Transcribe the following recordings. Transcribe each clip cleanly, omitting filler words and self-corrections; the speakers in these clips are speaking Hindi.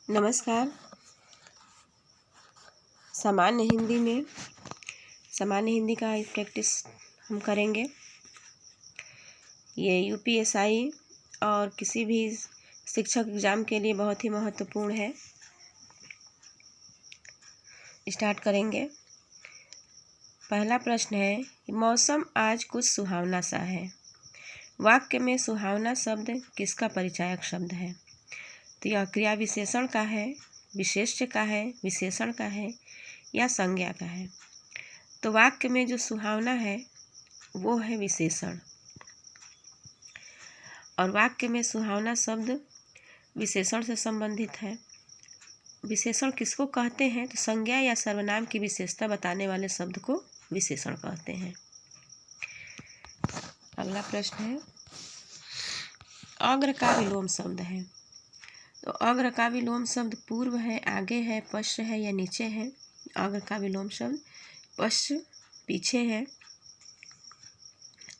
नमस्कार। सामान्य हिंदी का एक प्रैक्टिस हम करेंगे। ये यूपीएसआई और किसी भी शिक्षक एग्ज़ाम के लिए बहुत ही महत्वपूर्ण है। स्टार्ट करेंगे। पहला प्रश्न है, मौसम आज कुछ सुहावना सा है। वाक्य में सुहावना शब्द किसका परिचायक शब्द है? तो यह क्रिया विशेषण का है, विशेष्य का है, विशेषण का है या संज्ञा का है। तो वाक्य में जो सुहावना है वो है विशेषण, और वाक्य में सुहावना शब्द विशेषण से संबंधित है। विशेषण किसको कहते हैं? तो संज्ञा या सर्वनाम की विशेषता बताने वाले शब्द को विशेषण कहते हैं। अगला प्रश्न है, अग्र का विलोम शब्द है। तो अग्र का विलोम शब्द पूर्व है, आगे है, पश्च है या नीचे है? अग्र का विलोम शब्द पश्च पीछे है,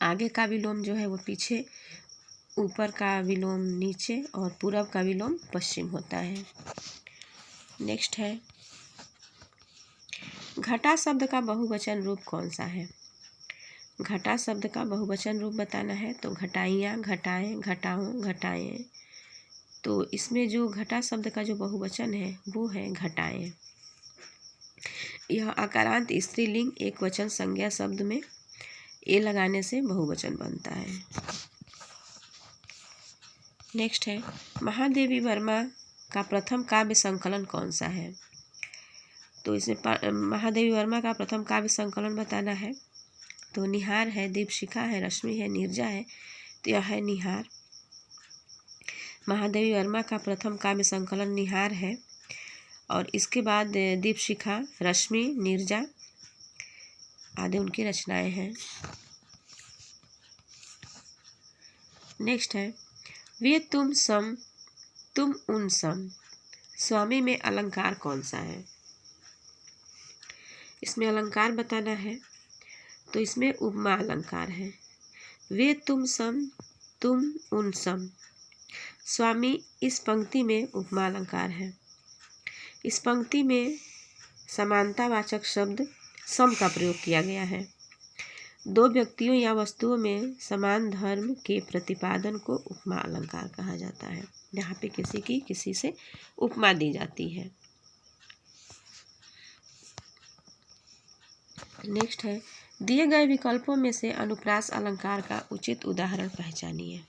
आगे का विलोम जो है वो पीछे, ऊपर का विलोम नीचे और पूरब का विलोम पश्चिम होता है। नेक्स्ट है, घटा शब्द का बहुवचन रूप कौन सा है? घटा शब्द का बहुवचन रूप बताना है तो घटाइयाँ, घटाएं, घटाओं, घटाएं। तो इसमें जो घटा शब्द का जो बहुवचन है वो है घटाएं। यह आकारांत स्त्रीलिंग एक वचन संज्ञा शब्द में ए लगाने से बहुवचन बनता है। नेक्स्ट है, महादेवी वर्मा का प्रथम काव्य संकलन कौन सा है? तो इसमें महादेवी वर्मा का प्रथम काव्य संकलन बताना है तो निहार है, दीपशिखा है, रश्मि है, नीरजा है। तो यह है निहार। महादेवी वर्मा का प्रथम काव्य संकलन निहार है और इसके बाद दीपशिखा, रश्मि, नीरजा आदि उनकी रचनाएं हैं। नेक्स्ट है, वे तुम सम तुम उन सम। स्वामी में अलंकार कौन सा है? इसमें अलंकार बताना है तो इसमें उपमा अलंकार है। वे तुम सम तुम उन सम। स्वामी इस पंक्ति में उपमा अलंकार है। इस पंक्ति में समानतावाचक शब्द सम का प्रयोग किया गया है। दो व्यक्तियों या वस्तुओं में समान धर्म के प्रतिपादन को उपमा अलंकार कहा जाता है, जहाँ पे किसी की किसी से उपमा दी जाती है। नेक्स्ट है, दिए गए विकल्पों में से अनुप्रास अलंकार का उचित उदाहरण पहचानिए।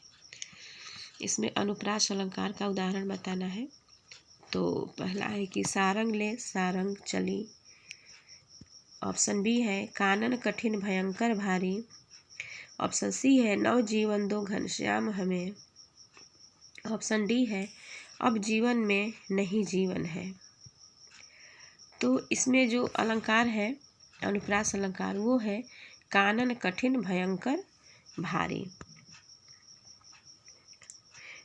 इसमें अनुप्रास अलंकार का उदाहरण बताना है तो पहला है कि सारंग ले सारंग चली। ऑप्शन बी है कानन कठिन भयंकर भारी। ऑप्शन सी है नव जीवन दो घनश्याम हमें। ऑप्शन डी है अब जीवन में नहीं जीवन है। तो इसमें जो अलंकार है अनुप्रास अलंकार वो है कानन कठिन भयंकर भारी।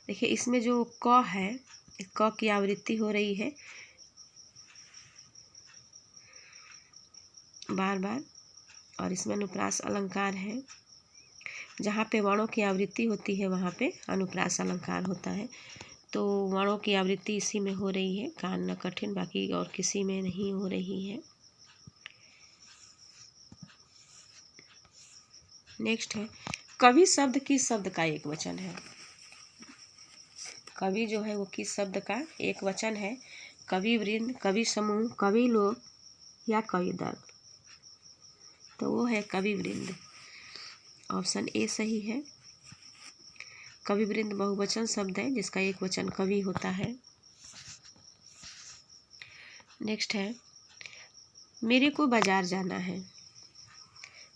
देखिए इसमें जो क है, क की आवृत्ति हो रही है बार बार, और इसमें अनुप्रास अलंकार है। जहाँ पे वर्णों की आवृत्ति होती है वहाँ पे अनुप्रास अलंकार होता है। तो वर्णों की आवृत्ति इसी में हो रही है, कान कठिन, बाकी और किसी में नहीं हो रही है। नेक्स्ट है, कवि शब्द किस शब्द का एक वचन है? कवि जो है वो किस शब्द का एक वचन है? कवि वृंद, कवि समूह, कवि लोग या कवि दल? तो वो है कवि वृंद। ऑप्शन ए सही है। कवि वृंद बहुवचन शब्द है जिसका एक वचन कवि होता है। नेक्स्ट है, मेरे को बाजार जाना है।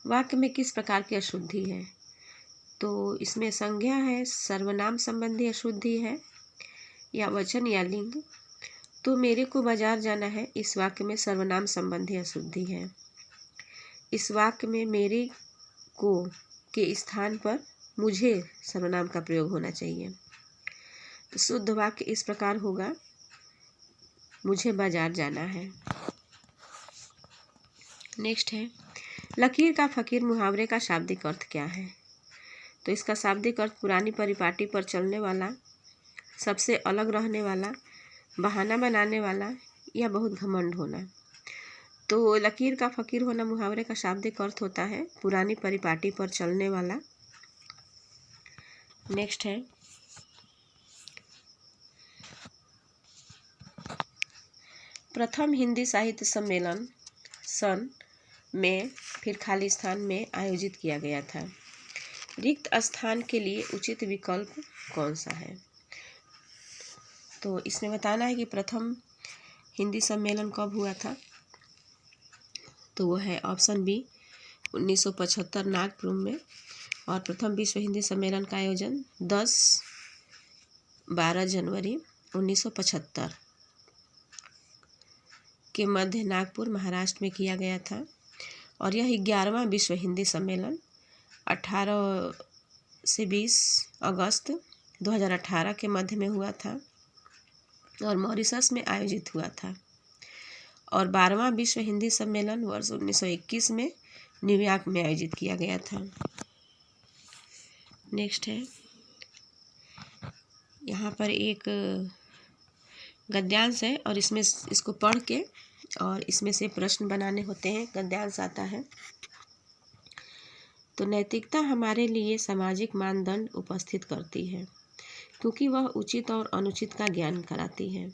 वाक्य में किस प्रकार की अशुद्धि है? तो इसमें संज्ञा है, सर्वनाम संबंधी अशुद्धि है या वचन या लिंग? तो मेरे को बाजार जाना है इस वाक्य में सर्वनाम संबंधी अशुद्धि है। इस वाक्य में मेरे को के स्थान पर मुझे सर्वनाम का प्रयोग होना चाहिए। तो शुद्ध वाक्य इस प्रकार होगा, मुझे बाजार जाना है। नेक्स्ट है, लकीर का फकीर मुहावरे का शाब्दिक अर्थ क्या है? तो इसका शाब्दिक अर्थ पुरानी परिपाटी पर चलने वाला, सबसे अलग रहने वाला, बहाना बनाने वाला या बहुत घमंड होना। तो लकीर का फकीर होना मुहावरे का शाब्दिक अर्थ होता है पुरानी परिपाटी पर चलने वाला। नेक्स्ट है प्रथम हिंदी साहित्य सम्मेलन सन में फिर खालिस्तान में आयोजित किया गया था। रिक्त स्थान के लिए उचित विकल्प कौन सा है? तो इसमें बताना है कि प्रथम हिंदी सम्मेलन कब हुआ था। तो वो है ऑप्शन बी 1975 नागपुर में। और प्रथम विश्व हिंदी सम्मेलन का आयोजन 10-12 जनवरी 1975 के मध्य नागपुर महाराष्ट्र में किया गया था। और यह 11वां विश्व हिंदी सम्मेलन 18 से 20 अगस्त 2018 के मध्य में हुआ था और मॉरिशस में आयोजित हुआ था। और 12वां विश्व हिंदी सम्मेलन वर्ष 1921 में न्यूयॉर्क में आयोजित किया गया था। नेक्स्ट है यहाँ पर एक गद्यांश है और इसमें इसको पढ़ के और इसमें से प्रश्न बनाने होते हैं। गद्यांश आता है। तो नैतिकता हमारे लिए सामाजिक मानदंड उपस्थित करती है क्योंकि वह उचित और अनुचित का ज्ञान कराती है।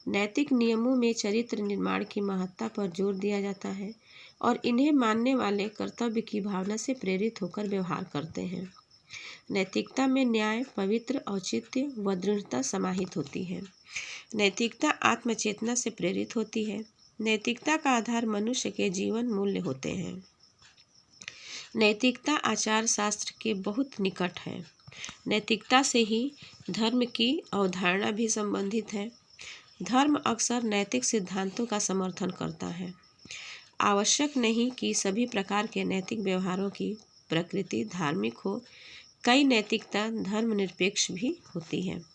नैतिक नियमों में चरित्र निर्माण की महत्ता पर जोर दिया जाता है और इन्हें मानने वाले कर्तव्य की भावना से प्रेरित होकर व्यवहार करते हैं। नैतिकता में न्याय, पवित्र औचित्य व दृढ़ता समाहित होती है। नैतिकता आत्मचेतना से प्रेरित होती है। नैतिकता का आधार मनुष्य के जीवन मूल्य होते हैं। नैतिकता आचार शास्त्र के बहुत निकट है। नैतिकता से ही धर्म की अवधारणा भी संबंधित है। धर्म अक्सर नैतिक सिद्धांतों का समर्थन करता है। आवश्यक नहीं कि सभी प्रकार के नैतिक व्यवहारों की प्रकृति धार्मिक हो। कई नैतिकता धर्मनिरपेक्ष भी होती है।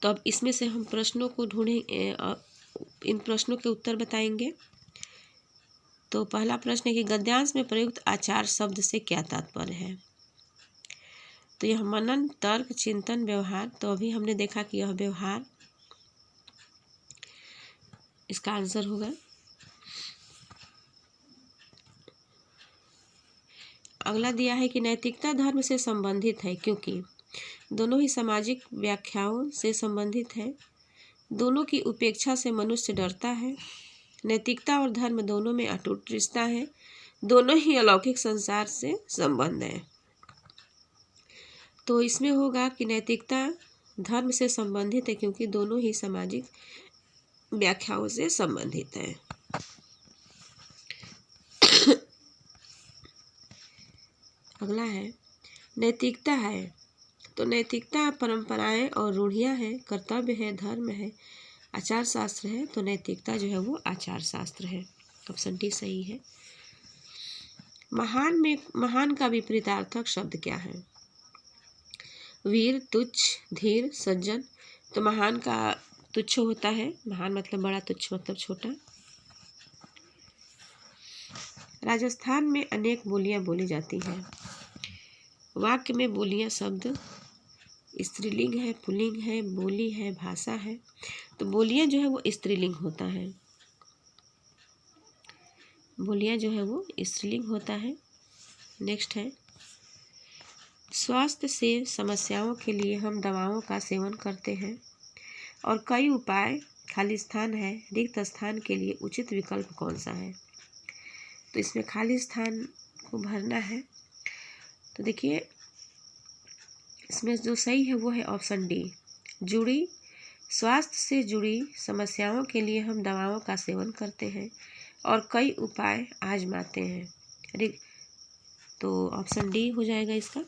तो अब इसमें से हम प्रश्नों को ढूंढेंगे, इन प्रश्नों के उत्तर बताएंगे। तो पहला प्रश्न है कि गद्यांश में प्रयुक्त आचार शब्द से क्या तात्पर्य है? तो यह मनन, तर्क, चिंतन, व्यवहार। तो अभी हमने देखा कि यह व्यवहार इसका आंसर होगा। अगला दिया है कि नैतिकता धर्म से संबंधित है क्योंकि दोनों ही सामाजिक व्याख्याओं से संबंधित है। दोनों की उपेक्षा से मनुष्य डरता है। नैतिकता और धर्म दोनों में अटूट रिश्ता है। दोनों ही अलौकिक संसार से संबंध है। तो इसमें होगा कि नैतिकता धर्म से संबंधित है क्योंकि दोनों ही सामाजिक व्याख्याओं से संबंधित है। अगला है नैतिकता है। तो नैतिकता परंपराएं और रूढ़ियां हैं, कर्तव्य है, धर्म है, आचार शास्त्र है। तो नैतिकता जो है वो आचार शास्त्र है। ऑप्शन डी सही है। महान का विपरीतार्थक शब्द क्या है? वीर, तुच्छ, धीर, सज्जन। तो महान का तुच्छ होता है। महान मतलब बड़ा, तुच्छ मतलब छोटा। राजस्थान में अनेक बोलियां बोली जाती हैं। वाक्य में बोलियां शब्द स्त्रीलिंग है, पुल्लिंग है, बोली है, भाषा है। तो बोलियां जो है वो स्त्रीलिंग होता है। बोलियां जो है वो स्त्रीलिंग होता है। नेक्स्ट है स्वास्थ्य से समस्याओं के लिए हम दवाओं का सेवन करते हैं और कई उपाय खाली स्थान है। रिक्त स्थान के लिए उचित विकल्प कौन सा है? तो इसमें खाली स्थान को भरना है। तो देखिए इसमें जो सही है वो है ऑप्शन डी। स्वास्थ्य से जुड़ी समस्याओं के लिए हम दवाओं का सेवन करते हैं और कई उपाय आजमाते हैं। तो ऑप्शन डी हो जाएगा इसका।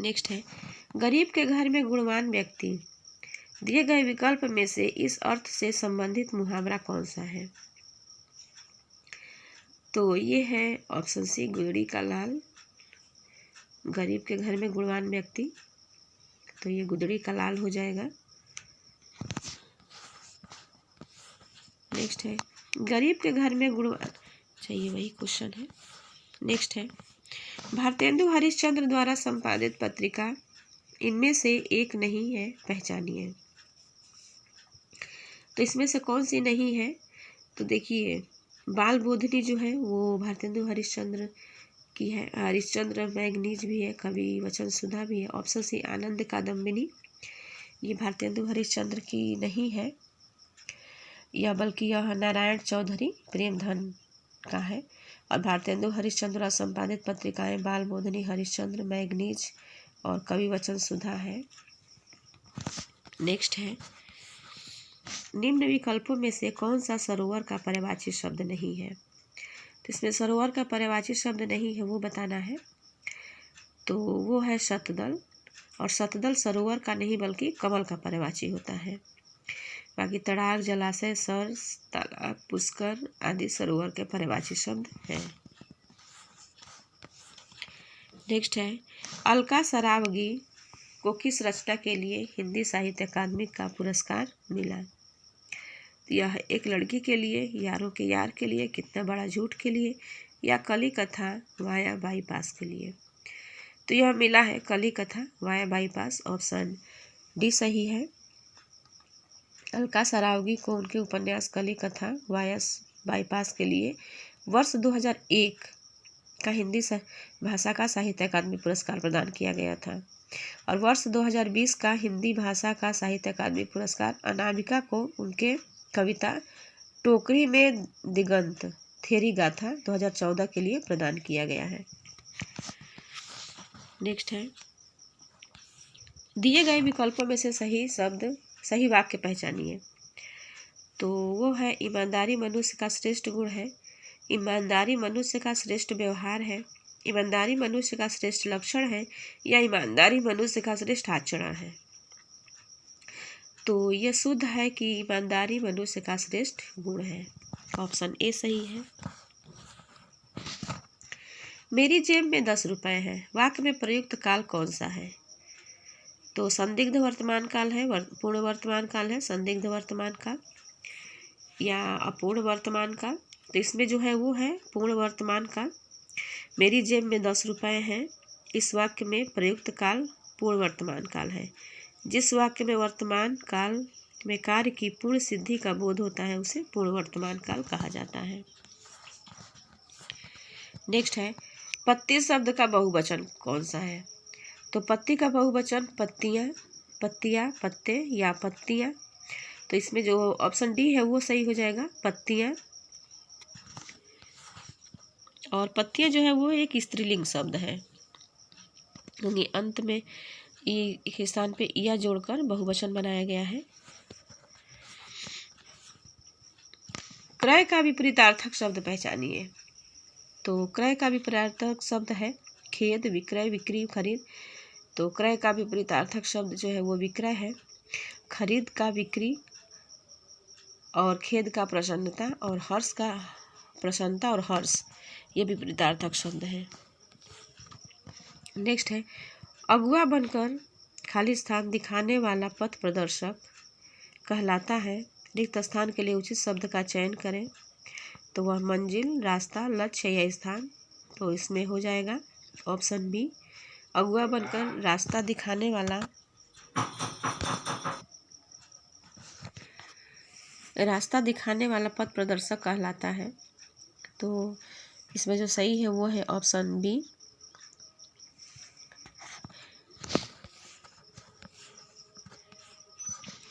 नेक्स्ट है गरीब के घर में गुणवान व्यक्ति। दिए गए विकल्प में से इस अर्थ से संबंधित मुहावरा कौन सा है? तो ये है ऑप्शन सी गुदड़ी का लाल। गरीब के घर में गुणवान व्यक्ति, तो ये गुदड़ी का लाल हो जाएगा। नेक्स्ट है गरीब के घर में गुणवान, चाहिए वही क्वेश्चन है। नेक्स्ट है भारतेंदु हरिश्चंद्र द्वारा संपादित पत्रिका इनमें से एक नहीं है, पहचानिए। तो इसमें से कौन सी नहीं है? तो देखिए, बाल बोधनी जो है वो भारतेंदु हरिश्चंद्र की है। हरिश्चंद्र मैगनीज भी है, कवि वचन सुधा भी है। ऑप्शन सी आनंद कादम्बिनी, ये भारतेंदु हरिश्चंद्र की नहीं है, या बल्कि यह नारायण चौधरी प्रेमधन का है। और भारतेंदु हरिश्चंद्र असंपादित पत्रिकाएं बाल बोधनी, हरिश्चंद्र मैगनीज और कवि वचन सुधा है। नेक्स्ट है, निम्न विकल्पों में से कौन सा सरोवर का पर्यायवाची शब्द नहीं है? तो इसमें सरोवर का पर्यायवाची शब्द नहीं है वो बताना है। तो वो है शतदल, और शतदल सरोवर का नहीं बल्कि कमल का पर्यायवाची होता है। बाकी तड़ाग, जलाशय, सर, तालाब, पुष्कर आदि सरोवर के पर्यायवाची शब्द हैं। नेक्स्ट है, अलका सरावगी को किस रचना के लिए हिंदी साहित्य अकादमी का पुरस्कार मिला? यह एक लड़की के लिए, यारों के यार के लिए, कितना बड़ा झूठ के लिए, या कली कथा वाया बाईपास के लिए? तो यह मिला है कली कथा वाया बाईपास, ऑप्शन डी सही है। अलका सरावगी को उनके उपन्यास कली कथा वाया बाईपास के लिए वर्ष 2001 का हिंदी भाषा का साहित्य अकादमी पुरस्कार प्रदान किया गया था। और वर्ष 2020 का हिंदी भाषा का साहित्य अकादमी पुरस्कार अनामिका को उनके कविता टोकरी में दिगंत थेरी गाथा 2014 के लिए प्रदान किया गया है। नेक्स्ट है, दिए गए विकल्पों में से सही वाक्य पहचानिए। तो वो है, ईमानदारी मनुष्य का श्रेष्ठ गुण है, ईमानदारी मनुष्य का श्रेष्ठ व्यवहार है, ईमानदारी मनुष्य का श्रेष्ठ लक्षण है, या ईमानदारी मनुष्य का श्रेष्ठ आचरण है। तो यह शुद्ध है कि ईमानदारी मनुष्य का श्रेष्ठ गुण है, ऑप्शन ए सही है। मेरी जेब में 10 रुपए है, वाक्य में प्रयुक्त काल कौन सा है? तो संदिग्ध वर्तमान काल है, पूर्ण वर्तमान काल है, संदिग्ध वर्तमान काल या अपूर्ण वर्तमान काल? तो इसमें जो है वो है पूर्ण वर्तमान काल। मेरी जेब में 10 रुपए हैं, इस वाक्य में प्रयुक्त काल पूर्ण वर्तमान काल है। जिस वाक्य में वर्तमान काल में कार्य की पूर्ण सिद्धि का बोध होता है उसे पूर्ण वर्तमान काल कहा जाता है। नेक्स्ट है, पत्ती शब्द का बहुवचन कौन सा है? तो पत्ती का बहुवचन पत्तियां, पत्तियां, पत्ते या पत्तियां। तो इसमें जो ऑप्शन डी है वो सही हो जाएगा, पत्तियां। और पत्तियां जो है वो एक स्त्रीलिंग शब्द है, क्योंकि अंत में ई के स्थान पे या जोड़कर बहुवचन बनाया गया है। क्रय का विपरीतार्थक शब्द पहचानिए। तो क्रय का विपरीतार्थक शब्द है खेद, विक्रय, बिक्री, खरीद। तो क्रय का विपरीतार्थक शब्द जो है वो विक्रय है। खरीद का बिक्री, और खेद का प्रसन्नता, और हर्ष का प्रसन्नता और हर्ष, ये विपरीतार्थक शब्द है। नेक्स्ट है, अगुआ बनकर खाली स्थान दिखाने वाला पथ प्रदर्शक कहलाता है। रिक्त स्थान के लिए उचित शब्द का चयन करें। तो वह मंजिल, रास्ता, लक्ष्य या स्थान। तो इसमें हो जाएगा ऑप्शन बी, अगुआ बनकर रास्ता दिखाने वाला पथ प्रदर्शक कहलाता है। तो इसमें जो सही है वो है ऑप्शन बी।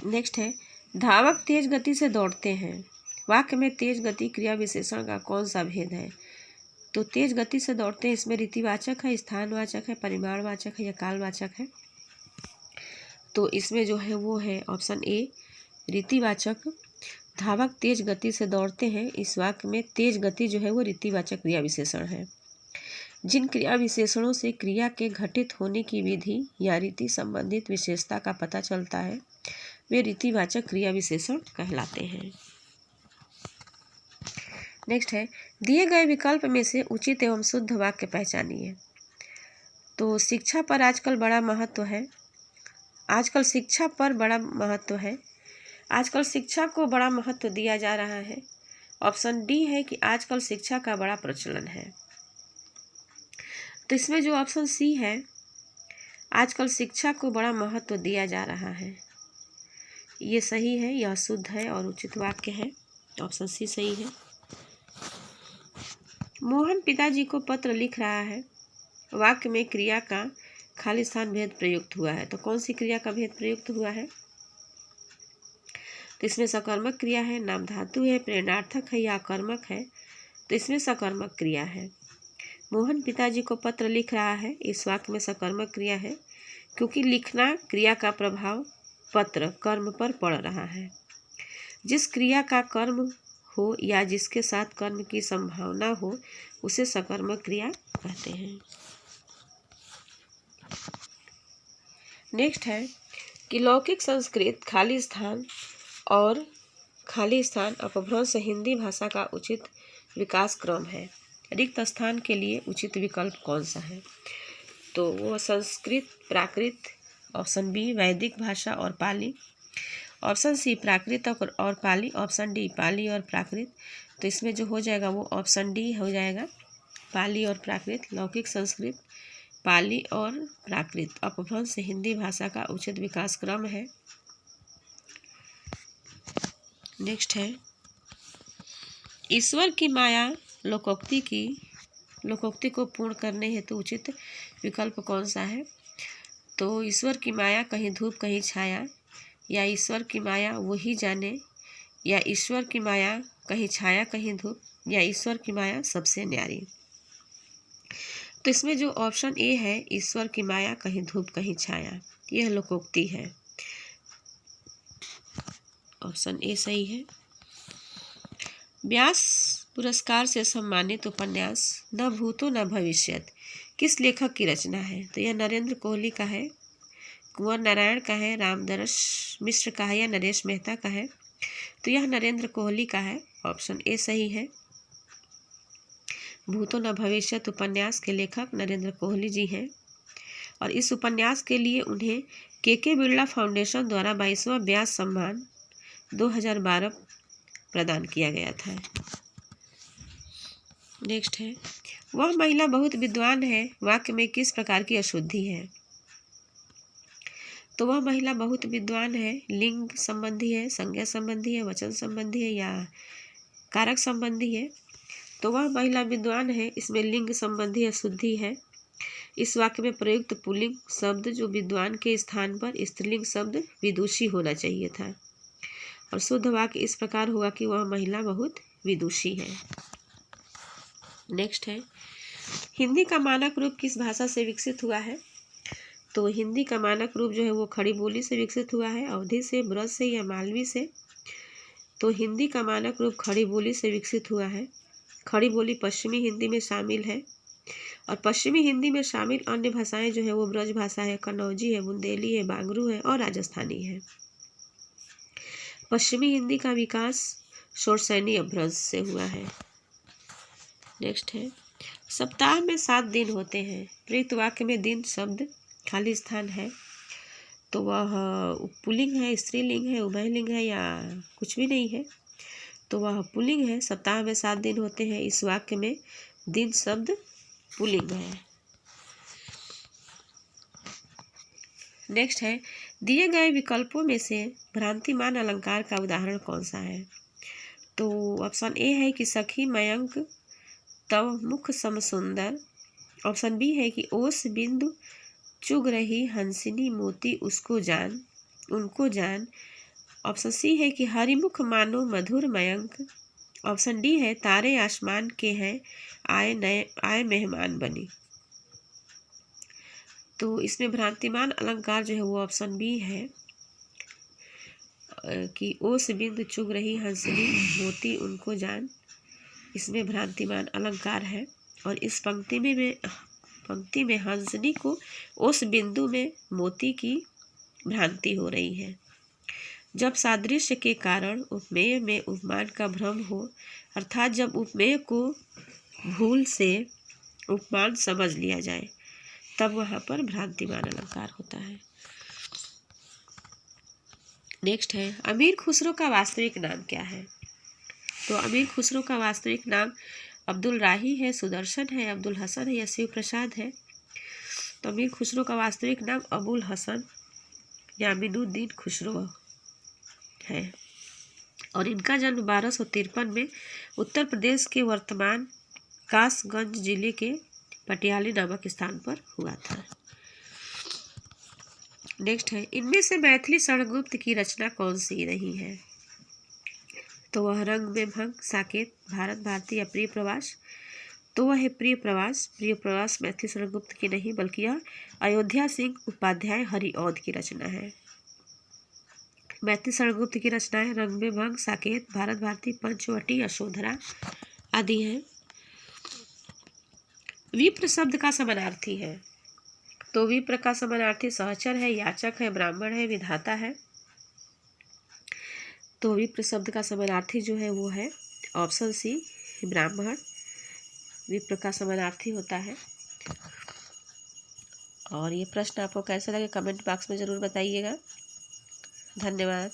नेक्स्ट है, धावक तेज गति से दौड़ते हैं, वाक्य में तेज गति क्रिया विशेषण का कौन सा भेद है? तो तेज गति से दौड़ते हैं, इसमें रीतिवाचक है, स्थानवाचक है, परिमाणवाचक है या कालवाचक है? तो इसमें जो है वो है ऑप्शन ए, रीतिवाचक। धावक तेज गति से दौड़ते हैं, इस वाक्य में तेज गति जो है वो रीतिवाचक क्रिया विशेषण है। जिन क्रिया विशेषणों से क्रिया के घटित होने की विधि या रीति संबंधित विशेषता का पता चलता है वे रीतिवाचक क्रिया विशेषण कहलाते हैं। नेक्स्ट है, दिए गए विकल्प में से उचित एवं शुद्ध वाक्य पहचानिए। तो शिक्षा पर आजकल बड़ा महत्व है, आजकल शिक्षा पर बड़ा महत्व है, आजकल शिक्षा को बड़ा महत्व दिया जा रहा है। ऑप्शन डी है कि आजकल शिक्षा का बड़ा प्रचलन है। तो इसमें जो ऑप्शन सी है आजकल शिक्षा को बड़ा महत्व दिया जा रहा है। ये सही है, यह शुद्ध है और उचित वाक्य है। ऑप्शन सी सही है। मोहन पिताजी को पत्र लिख रहा है। वाक्य में क्रिया का खाली स्थान भेद प्रयुक्त हुआ है, तो कौन सी क्रिया का भेद प्रयुक्त हुआ है? तो इसमें सकर्मक क्रिया है, नाम धातु है, प्रेरणार्थक है या कर्मक है? तो इसमें सकर्मक क्रिया है। मोहन पिताजी को पत्र लिख रहा है, इस वाक्य में सकर्मक क्रिया है, क्योंकि लिखना क्रिया का प्रभाव पत्र कर्म पर पड़ रहा है। जिस क्रिया का कर्म हो या जिसके साथ कर्म की संभावना हो उसे सकर्मक क्रिया कहते हैं। नेक्स्ट है कि लौकिक संस्कृत खाली स्थान और खाली स्थान अपभ्रंश हिंदी भाषा का उचित विकास क्रम है। रिक्त स्थान के लिए उचित विकल्प कौन सा है? तो वो संस्कृत, प्राकृत, ऑप्शन बी वैदिक भाषा और पाली, ऑप्शन सी प्राकृत और पाली, ऑप्शन डी पाली और प्राकृत। तो इसमें जो हो जाएगा वो ऑप्शन डी हो जाएगा, पाली और प्राकृत। लौकिक संस्कृत, पाली और प्राकृत अपभ्रंश हिंदी भाषा का उचित विकास क्रम है। नेक्स्ट है ईश्वर की माया लोकोक्ति को पूर्ण करने हेतु उचित विकल्प कौन सा है? तो ईश्वर की माया कहीं धूप कहीं छाया, या ईश्वर की माया वही जाने, या ईश्वर की माया कहीं छाया कहीं धूप, या ईश्वर की माया सबसे न्यारी। तो इसमें जो ऑप्शन ए है ईश्वर की माया कहीं धूप कहीं छाया, यह लोकोक्ति है। ऑप्शन ए सही है। व्यास पुरस्कार से सम्मानित उपन्यास न भूतो न भविष्यत किस लेखक की रचना है? तो यह नरेंद्र कोहली का है, कुंवर नारायण का है, रामदरस मिश्र का है या नरेश मेहता का है? तो यह नरेंद्र कोहली का है। ऑप्शन ए सही है। भूतो न भविष्यत उपन्यास के लेखक नरेंद्र कोहली जी हैं और इस उपन्यास के लिए उन्हें के बिरला फाउंडेशन द्वारा 22वां व्यास सम्मान 2012 प्रदान किया गया था। नेक्स्ट है वह महिला बहुत विद्वान है, वाक्य में किस प्रकार की अशुद्धि है? तो वह महिला बहुत विद्वान है लिंग संबंधी है, संज्ञा संबंधी है, वचन संबंधी है या कारक संबंधी है? तो वह महिला विद्वान है, इसमें लिंग संबंधी अशुद्धि है। इस वाक्य में प्रयुक्त पुल्लिंग शब्द जो विद्वान के स्थान पर स्त्रीलिंग शब्द विदुषी होना चाहिए था और शुद्ध वाक्य इस प्रकार होगा कि वह महिला बहुत विदुषी है। नेक्स्ट है हिंदी का मानक रूप किस भाषा से विकसित हुआ है? तो हिंदी का मानक रूप जो है वो खड़ी बोली से विकसित हुआ है, अवधी से, ब्रज से या मालवी से? तो हिंदी का मानक रूप खड़ी बोली से विकसित हुआ है। खड़ी बोली पश्चिमी हिंदी में शामिल है और पश्चिमी हिंदी में शामिल अन्य भाषाएं जो है वो ब्रज भाषा है, कन्नौजी है, बुंदेली है, बांगरू है और राजस्थानी है। पश्चिमी हिंदी का विकास शोरसैनी अपभ्रंश से हुआ है। नेक्स्ट है सप्ताह में 7 दिन होते हैं, प्रयुक्त वाक्य में दिन शब्द खाली स्थान है, तो वह पुल्लिंग है, स्त्रीलिंग है, उभयलिंग है या कुछ भी नहीं है? तो वह पुल्लिंग है। सप्ताह में 7 दिन होते हैं, इस वाक्य में दिन शब्द पुल्लिंग है। नेक्स्ट है दिए गए विकल्पों में से भ्रांतिमान अलंकार का उदाहरण कौन सा है? तो ऑप्शन ए है कि सखी मयंक तव मुख सम सुंदर, ऑप्शन बी है कि ओस बिंदु चुग रही हंसिनी मोती उनको जान, ऑप्शन सी है कि हरिमुख मानो मधुर मयंक, ऑप्शन डी है तारे आसमान के हैं आए मेहमान बनी। तो इसमें भ्रांतिमान अलंकार जो है वो ऑप्शन बी है कि ओस बिंदु चुग रही हंसिनी मोती उनको जान, इसमें भ्रांतिमान अलंकार है और इस पंक्ति में हंसनी को उस बिंदु में मोती की भ्रांति हो रही है। जब सादृश्य के कारण उपमेय में उपमान का भ्रम हो, अर्थात जब उपमेय को भूल से उपमान समझ लिया जाए, तब वहाँ पर भ्रांतिमान अलंकार होता है। नेक्स्ट है अमीर खुसरो का वास्तविक नाम क्या है? तो अमीर खुसरो का वास्तविक नाम अब्दुल राही है, सुदर्शन है, अब्दुल हसन है या शिव प्रसाद है? तो मीर खुसरो का वास्तविक नाम अबुल हसन यामिनुद्दीन खुसरो है और इनका जन्म 1253 में उत्तर प्रदेश के वर्तमान कासगंज जिले के पटियाली नामक स्थान पर हुआ था। नेक्स्ट है, इनमें से मैथिली स्वर्णगुप्त की रचना कौन सी नहीं है? तो वह रंग में भंग, साकेत, भारत भारती या प्रिय प्रवास। तो वह है प्रिय प्रवास। प्रिय प्रवास मैथिली स्वर्णगुप्त की नहीं बल्कि यह अयोध्या सिंह उपाध्याय हरिऔध की रचना है। मैथिली स्वर्णगुप्त की रचनाएं रंग में भंग, साकेत, भारत भारती, पंचवटी, यशोधरा आदि हैं। विप्र शब्द का समानार्थी है। तो विप्र का समानार्थी सहचर है, याचक है, ब्राह्मण है, विधाता है। तो विप्र शब्द का समानार्थी जो है वो है ऑप्शन सी, ब्राह्मण विप्र का समानार्थी होता है। और ये प्रश्न आपको कैसा लगे कमेंट बॉक्स में ज़रूर बताइएगा। धन्यवाद।